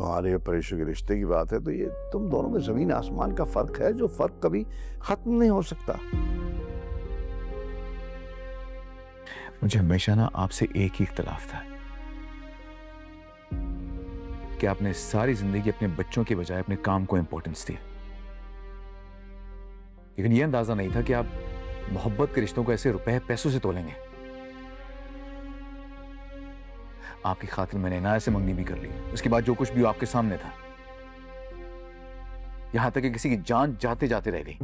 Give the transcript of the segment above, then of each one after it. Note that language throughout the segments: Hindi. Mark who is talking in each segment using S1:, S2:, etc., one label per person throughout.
S1: तुम्हारे और परेश के रिश्ते की बात है तो ये तुम दोनों में जमीन आसमान का फर्क है, जो फर्क कभी खत्म नहीं हो सकता।
S2: मुझे हमेशा ना आपसे एक ही इख्तलाफ था कि आपने सारी जिंदगी अपने बच्चों के बजाय अपने काम को इंपॉर्टेंस दी, लेकिन यह अंदाजा नहीं था कि आप मोहब्बत के रिश्तों को ऐसे रुपए पैसों से तोलेंगे। आपकी खातिर मैंने इनाया से मंगनी भी कर ली, उसके बाद जो कुछ भी आपके सामने था, यहां तक कि किसी की जान जाते जाते रह गई।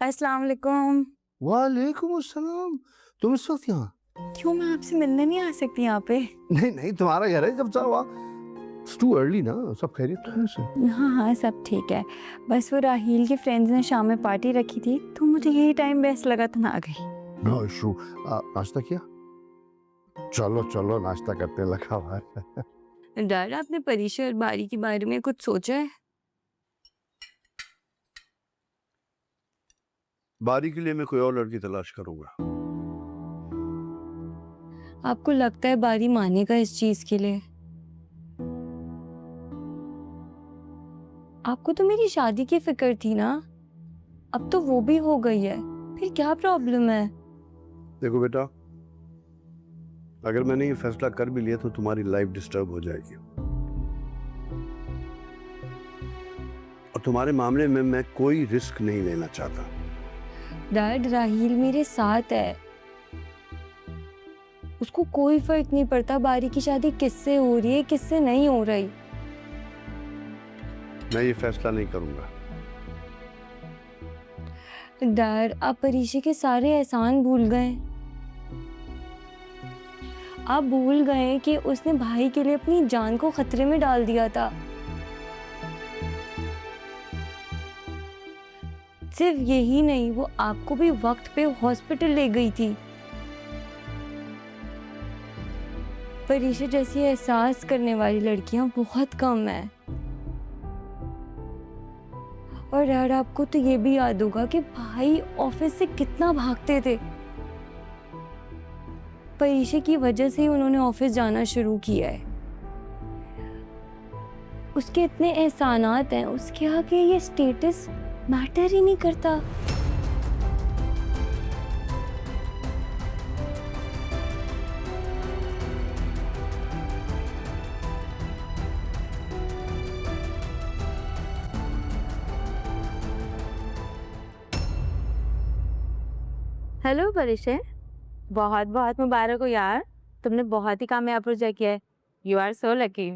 S3: अस्सलाम वालेकुम।
S1: वालेकुम अस्सलाम। तुम इस वक्त यहाँ?
S3: क्यों, मैं आपसे मिलने नहीं आ सकती यहाँ पे?
S1: नहीं नहीं, तुम्हारा घर है, जब चाहो। It's too early ना, सब खैरियत तो है से?
S3: हाँ हाँ, सब ठीक है। बस वो राहील के फ्रेंड्स ने शाम में पार्टी रखी थी, तो मुझे यही टाइम बेस्ट लगा तो मैं आ गई।
S1: No issue. नाश्ता किया? चलो चलो, नाश्ता करते लगा हुआ है।
S3: डैड, आपने परीक्षा और बारी के बारे में कुछ सोचा है?
S1: बारी के लिए मैं कोई और लड़की तलाश करूंगा।
S3: आपको लगता है बारी मानेगा इस चीज के लिए? आपको तो मेरी शादी की फिक्र थी ना, अब तो वो भी हो गई है, फिर क्या प्रॉब्लम है?
S1: देखो बेटा, अगर मैंने ये फैसला कर भी लिया तो तुम्हारी लाइफ डिस्टर्ब हो जाएगी, और तुम्हारे मामले में मैं कोई रिस्क नहीं लेना चाहता।
S3: डैड, राहील मेरे साथ है, उसको कोई फर्क नहीं पड़ता बारी की शादी किससे हो रही है किससे नहीं हो रही।
S1: मैं ये फैसला नहीं करूंगा।
S3: डैड, आप परीक्षा के सारे एहसान भूल गए। आप भूल गए कि उसने भाई के लिए अपनी जान को खतरे में डाल दिया था। सिर्फ यही नहीं, वो आपको भी वक्त पे हॉस्पिटल ले गई थी। परीक्षा जैसी एहसास करने वाली लड़कियां बहुत कम है। और यार, आपको तो ये भी याद होगा कि भाई ऑफिस से कितना भागते थे। परीक्षा की वजह से ही उन्होंने ऑफिस जाना शुरू किया है। उसके इतने एहसानात हैं, उसके आगे ये स्टेटस मैटर ही नहीं करता।
S4: हेलो परिचय, बहुत बहुत मुबारक हो यार, तुमने बहुत ही कामयाब प्रोजेक्ट किया है। You are so lucky.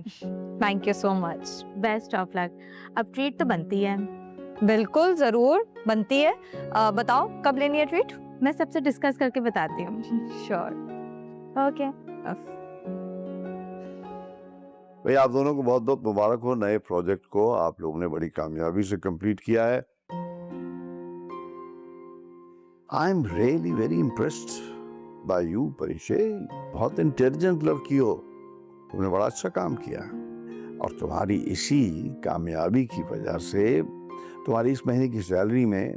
S4: Thank you so much, best of luck. अब ट्रीट तो बनती है।
S5: बिल्कुल जरूर बनती है। बताओ कब लेनी है ट्रीट?
S4: मैं सबसे डिस्कस करके बताती हूँ।
S5: श्योर।
S4: ओके।
S1: भाई, आप दोनों को बहुत बहुत मुबारक हो। नए प्रोजेक्ट को आप लोगों ने बड़ी कामयाबी से कंप्लीट किया है। I am really very impressed by you Parishe. बहुत इंटेलिजेंट लड़की हो, तुमने बड़ा अच्छा काम किया, और तुम्हारी इसी कामयाबी की वजह से तुम्हारी इस महीने की सैलरी में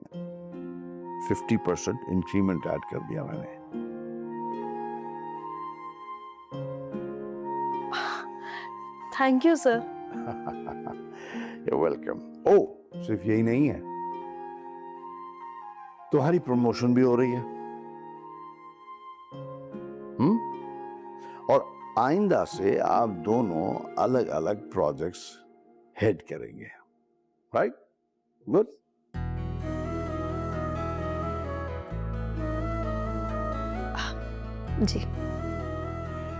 S1: 50% इंक्रीमेंट ऐड कर दिया मैंने।
S5: Thank you sir.
S1: You're welcome. ओह, सिर्फ यही नहीं है, तुम्हारी प्रमोशन भी हो रही है। और आइंदा से आप दोनों अलग अलग प्रोजेक्ट्स हेड करेंगे, राइट? गुड।
S5: जी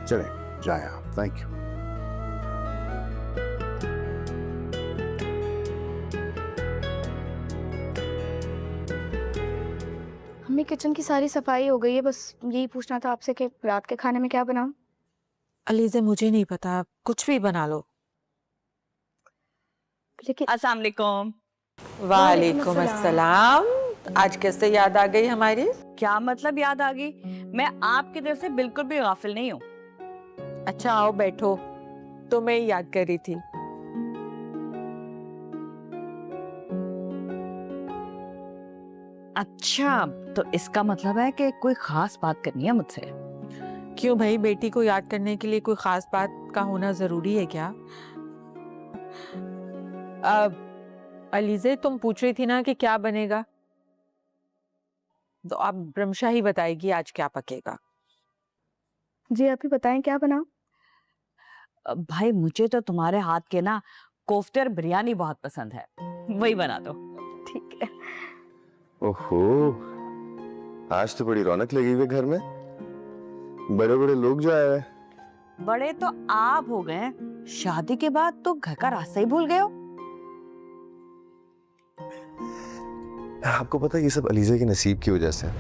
S1: चलें, जाएं आप। Thank you.
S6: मम्मी, किचन की सारी सफाई हो गई है, बस यही पूछना था आपसे कि रात के खाने में क्या बनाऊं?
S7: अलीज़ा, मुझे नहीं पता, कुछ भी बना लो।
S6: लेकिन
S4: अस्सलाम वालेकुम।
S7: वालेकुम अस्सलाम। आज कैसे याद आ गई हमारी?
S4: क्या मतलब याद आ गई? मैं आपकी तरफ से बिल्कुल भी गाफिल नहीं हूँ।
S7: अच्छा आओ बैठो, तुम्हें ही याद कर रही थी।
S5: अच्छा, तो इसका मतलब है कि कोई खास बात करनी है मुझसे।
S7: क्यों भाई, बेटी को याद करने के लिए कोई खास बात का होना जरूरी है क्या? अलीजे, तुम पूछ रही थी ना कि क्या बनेगा, तो अब ब्रह्मशा ही बताएगी आज क्या पकेगा।
S6: जी आप ही बताएं क्या बनाओ।
S5: भाई मुझे तो तुम्हारे हाथ के ना कोफ्ते और बिरयानी बहुत पसंद है, वही बना दो।
S6: ठीक है।
S8: ओहो, आज तो बड़ी रौनक लगी हुई है घर में। बड़े बड़े लोग जो आए हैं।
S5: बड़े तो आप हो गए, शादी के बाद तो घर का रास्ता ही भूल गए हो।
S8: आपको पता है ये सब अलीजा के नसीब की वजह से है।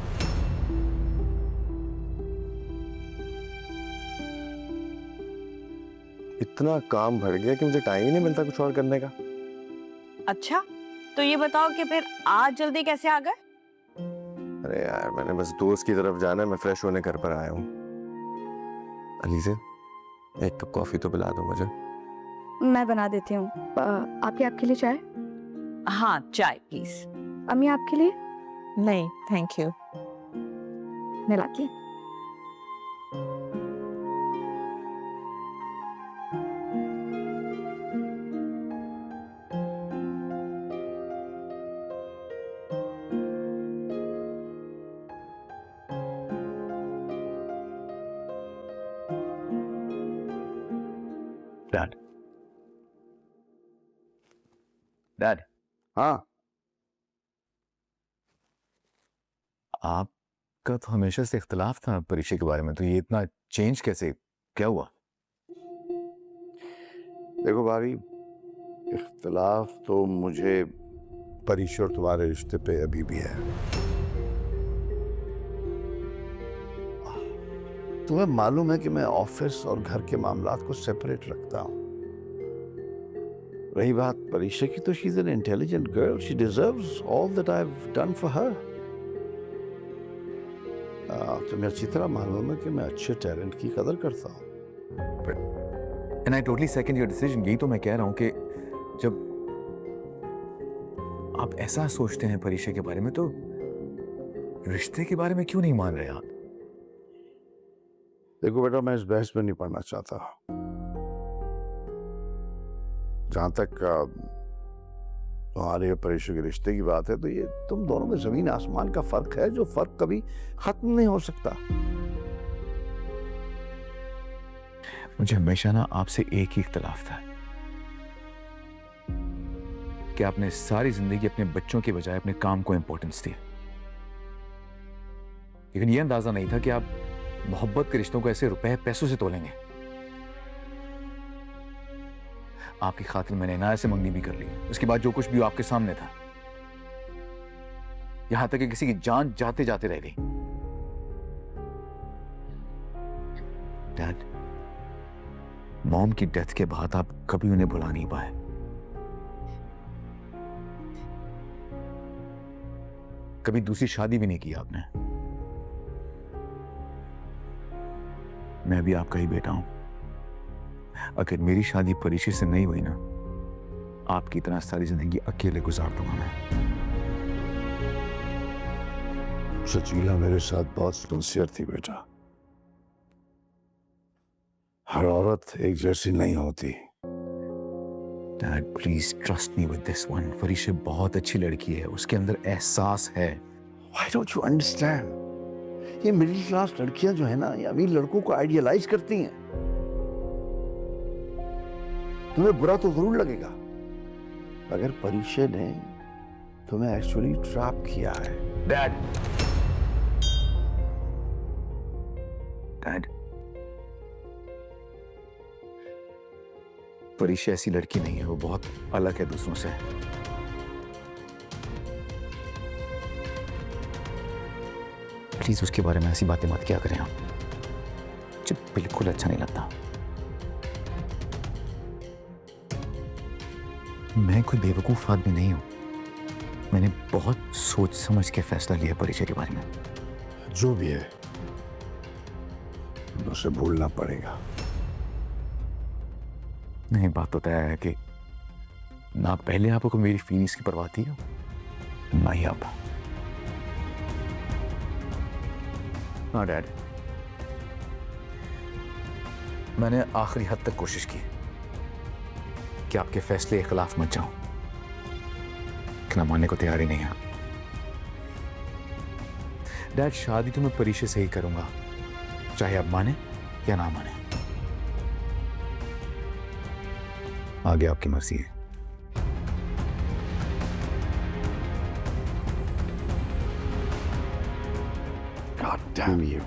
S8: इतना काम बढ़ गया कि मुझे टाइम ही नहीं मिलता कुछ और करने का।
S5: अच्छा, तो ये बताओ कि फिर आज जल्दी कैसे आ गए?
S8: अरे यार, मैंने बस दोस्त की तरफ जाना है, मैं फ्रेश होने घर पर आया हूँ। अलीजा, एक कप कॉफी तो पिला दो मुझे।
S6: मैं बना देती हूँ। आपके लिए चाय?
S5: हाँ, चाय प्लीज।
S6: अम्मी आपके लिए?
S7: नहीं, थैंक यू।
S6: मैं लाती हूँ।
S2: डैड, डैड,
S1: हाँ,
S2: आपका तो हमेशा से इख्तिलाफ था परीक्षा के बारे में, तो ये इतना चेंज कैसे, क्या हुआ?
S1: देखो भाभी, इख्तिलाफ तो मुझे परीक्षा और तुम्हारे रिश्ते पे अभी भी है। तुम्हें मालूम है कि मैं ऑफिस और घर के मामलात को सेपरेट रखता हूं। रही बात परीक्षा की, तो she is an intelligent girl, she deserves all that I have done for her. तुम्हें अच्छी तरह मालूम है कि मैं अच्छे टैलेंट की कदर करता हूं।
S2: And I totally second your decision. यही तो मैं कह रहा हूं कि जब आप ऐसा सोचते हैं परीक्षा के बारे में, तो रिश्ते के बारे में क्यों नहीं मान रहे आप?
S1: देखो बेटा, मैं इस बहस में नहीं पढ़ना चाहता। जहां तक तुम्हारे परीक्षा के रिश्ते की बात है, तो ये तुम दोनों में जमीन आसमान का फर्क है, जो फर्क कभी खत्म नहीं हो सकता।
S2: मुझे हमेशा ना आपसे एक ही इख्तिलाफ था कि आपने सारी जिंदगी अपने बच्चों के बजाय अपने काम को इंपॉर्टेंस दी, लेकिन यह अंदाजा नहीं था कि आप मोहब्बत के रिश्तों को ऐसे रुपए पैसों से तोलेंगे। आपकी खातिर मैंने इनाया से मंगनी भी कर ली, उसके बाद जो कुछ भी आपके सामने था, यहां तक कि किसी की जान जाते जाते रह गई। डैड, मॉम की डेथ के बाद आप कभी उन्हें भुला नहीं पाए। कभी दूसरी शादी भी नहीं की आपने। मैं भी आपका ही बेटा हूं। अगर मेरी शादी परीक्षा से नहीं हुई ना, आपकी तरह सारी जिंदगी अकेले गुजार दूंगा मैं।
S1: सचीला मेरे साथ बहुत सिंसियर थी बेटा। हर औरत एक जैसी नहीं होती।
S2: Dad please trust me with this one. परीक्षा बहुत अच्छी लड़की है, उसके अंदर एहसास है।
S1: Why don't you understand? ये मिडिल क्लास लड़कियां जो है ना, ये अमीर लड़कों को आइडियलाइज करती हैं। तुम्हें बुरा तो जरूर लगेगा, मगर परीक्षा ने तुम्हें एक्चुअली ट्रैप किया है।
S2: डैड, डैड, परीक्षा ऐसी लड़की नहीं है, वो बहुत अलग है दूसरों से। प्लीज उसके बारे में ऐसी बातें मत क्या करें आप, मुझे बिल्कुल अच्छा नहीं लगता। मैं कोई बेवकूफ आदमी नहीं हूं। मैंने बहुत सोच समझ के फैसला लिया परीक्षा के बारे में।
S1: जो भी है, उसे भूलना पड़ेगा।
S2: नहीं, बात तो तय है कि ना पहले आपको मेरी फीलिंग्स की परवाह थी, ना ही अब। हाँ डैड, मैंने आखिरी हद तक कोशिश की कि आपके फैसले के खिलाफ मत जाऊं, लेकिन आप मानने को तैयार ही नहीं है। डैड, शादी तो मैं परीक्षा से ही करूंगा, चाहे आप माने या ना माने। आगे आपकी मर्जी है।
S1: God damn you.